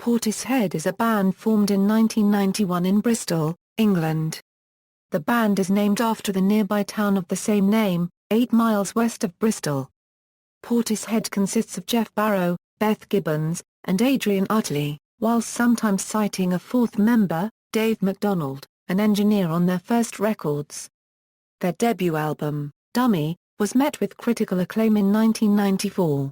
Portishead is a band formed in 1991 in Bristol, England. The band is named after the nearby town of the same name, 8 miles west of Bristol. Portishead consists of Geoff Barrow, Beth Gibbons, and Adrian Utley, whilst sometimes citing a fourth member, Dave McDonald, an engineer on their first records. Their debut album, Dummy, was met with critical acclaim in 1994.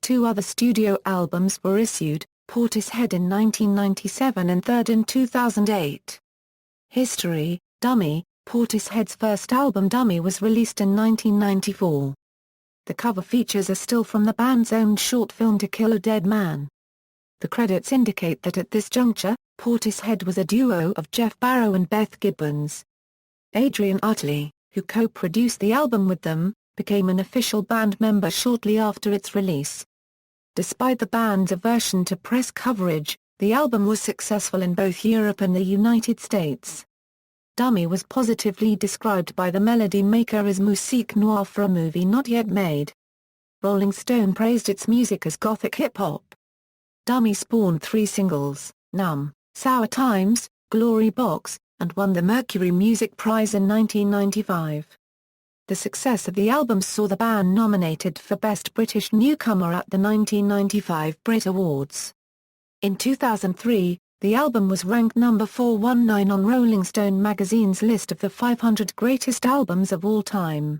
2 other studio albums were issued, Portishead in 1997 and Third in 2008. History: Dummy, Portishead's first album Dummy was released in 1994. The cover features a still from the band's own short film To Kill a Dead Man. The credits indicate that at this juncture, Portishead was a duo of Geoff Barrow and Beth Gibbons. Adrian Utley, who co-produced the album with them, became an official band member shortly after its release. Despite the band's aversion to press coverage, the album was successful in both Europe and the United States. Dummy was positively described by the Melody Maker as musique noire for a movie not yet made. Rolling Stone praised its music as gothic hip-hop. Dummy spawned 3 singles, Numb, Sour Times, Glory Box, and won the Mercury Music Prize in 1995. The success of the album saw the band nominated for Best British Newcomer at the 1995 Brit Awards. In 2003, the album was ranked number 419 on Rolling Stone magazine's list of the 500 greatest albums of all time.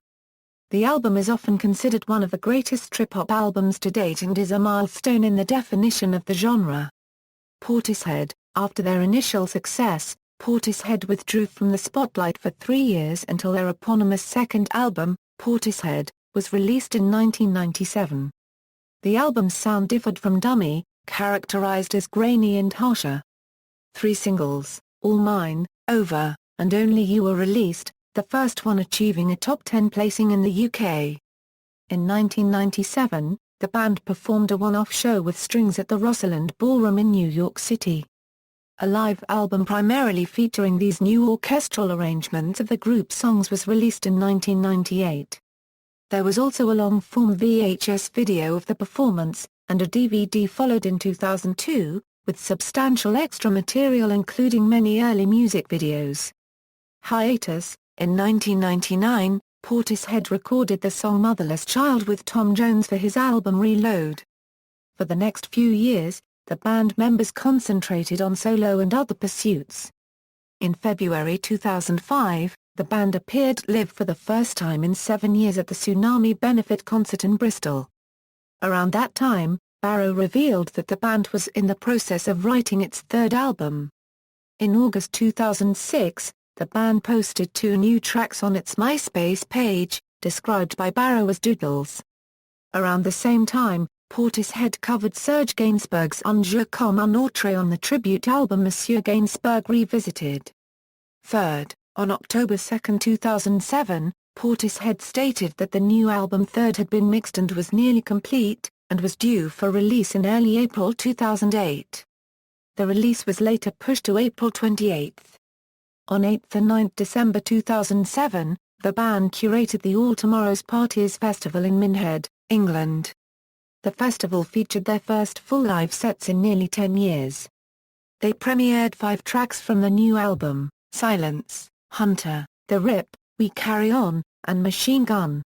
The album is often considered one of the greatest trip-hop albums to date and is a milestone in the definition of the genre. Portishead: after their initial success, Portishead withdrew from the spotlight for 3 years until their eponymous second album, Portishead, was released in 1997. The album's sound differed from Dummy, characterized as grainy and harsher. 3 singles, All Mine, Over, and Only You were released, the first one achieving a top 10 placing in the UK. In 1997, the band performed a one-off show with Strings at the Rosalind Ballroom in New York City. A live album primarily featuring these new orchestral arrangements of the group's songs was released in 1998. There was also a long-form VHS video of the performance, and a DVD followed in 2002, with substantial extra material including many early music videos. Hiatus: in 1999, Portishead recorded the song Motherless Child with Tom Jones for his album Reload. For the next few years, the band members concentrated on solo and other pursuits. In February 2005, the band appeared live for the first time in 7 years at the Tsunami benefit concert in Bristol. Around that time, Barrow revealed that the band was in the process of writing its third album. In August 2006, the band posted 2 new tracks on its MySpace page, described by Barrow as doodles. Around the same time, Portishead covered Serge Gainsbourg's Un jour comme un autre on the tribute album Monsieur Gainsbourg Revisited. Third, on October 2, 2007, Portishead stated that the new album Third had been mixed and was nearly complete, and was due for release in early April 2008. The release was later pushed to April 28. On 8 and 9 December 2007, the band curated the All Tomorrow's Parties Festival in Minhead, England. The festival featured their first full live sets in nearly 10 years. They premiered 5 tracks from the new album, Silence, Hunter, The Rip, We Carry On, and Machine Gun.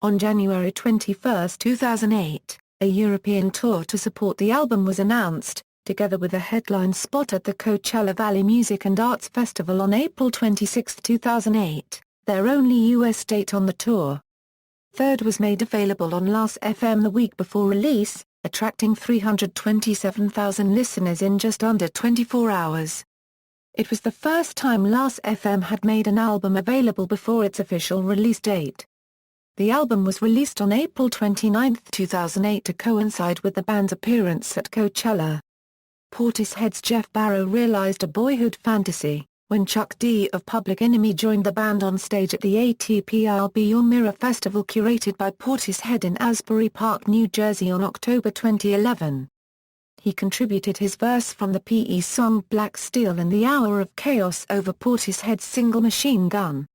On January 21, 2008, a European tour to support the album was announced, together with a headline spot at the Coachella Valley Music and Arts Festival on April 26, 2008, their only U.S. date on the tour. Third was made available on Last.fm the week before release, attracting 327,000 listeners in just under 24 hours. It was the first time Last.fm had made an album available before its official release date. The album was released on April 29, 2008 to coincide with the band's appearance at Coachella. Portishead's Geoff Barrow realized a boyhood fantasy when Chuck D of Public Enemy joined the band on stage at the ATP I'll Be Your Mirror Festival curated by Portishead in Asbury Park, New Jersey on October 2011. He contributed his verse from the PE song Black Steel in the Hour of Chaos over Portishead's single Machine Gun.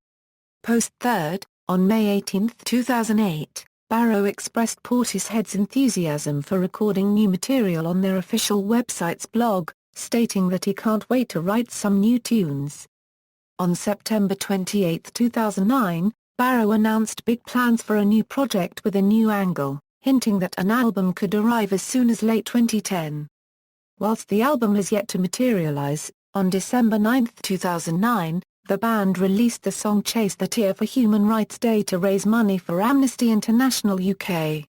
Post-Third, on May 18, 2008, Barrow expressed Portishead's enthusiasm for recording new material on their official website's blog, stating that he can't wait to write some new tunes. On September 28, 2009, Barrow announced big plans for a new project with a new angle, hinting that an album could arrive as soon as late 2010. Whilst the album has yet to materialize, on December 9, 2009, the band released the song Chase the Tear for Human Rights Day to raise money for Amnesty International UK.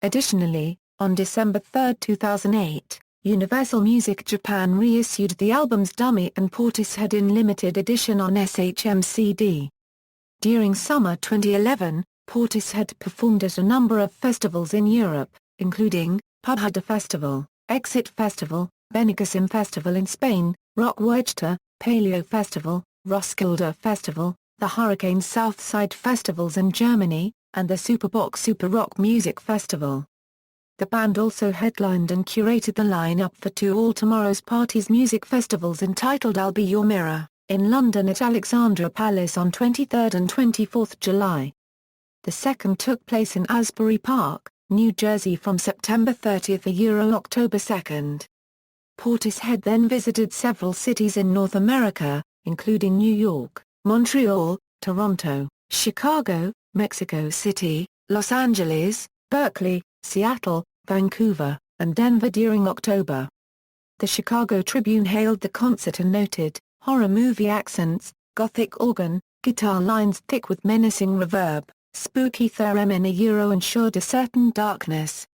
Additionally, on December 3, 2008, Universal Music Japan reissued the album's Dummy and Portishead in limited edition on SHM CD. During summer 2011, Portishead performed at a number of festivals in Europe, including Portishead Festival, Exit Festival, Benicassim Festival in Spain, Rock Werchter, Paleo Festival, Roskilde Festival, the Hurricane Southside Festivals in Germany, and the Superbox Super Rock Music Festival. The band also headlined and curated the lineup for two All Tomorrow's Parties music festivals entitled I'll Be Your Mirror, in London at Alexandra Palace on 23 and 24 July. The second took place in Asbury Park, New Jersey from September 30 to October 2. Portishead then visited several cities in North America, including New York, Montreal, Toronto, Chicago, Mexico City, Los Angeles, Berkeley, Seattle, Vancouver, and Denver during October. The Chicago Tribune hailed the concert and noted, "Horror movie accents, gothic organ, guitar lines thick with menacing reverb, spooky theremin ensured a certain darkness."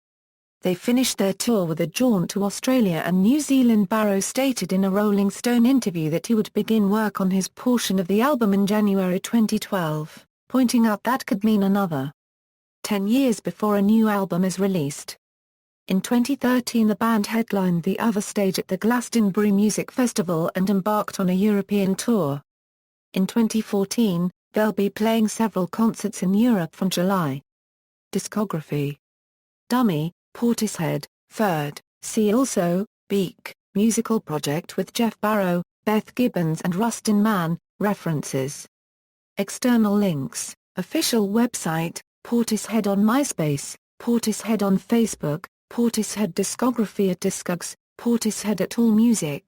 They finished their tour with a jaunt to Australia and New Zealand. Barrow stated in a Rolling Stone interview that he would begin work on his portion of the album in January 2012, pointing out that could mean another 10 years before a new album is released. In 2013 the band headlined the Other Stage at the Glastonbury Music Festival and embarked on a European tour. In 2014, they'll be playing several concerts in Europe from July. Discography: Dummy, Portishead, 3rd, see also, Beak, musical project with Geoff Barrow, Beth Gibbons and Rustin Mann, references. External links, official website, Portishead on MySpace, Portishead on Facebook, Portishead discography at Discogs, Portishead at AllMusic.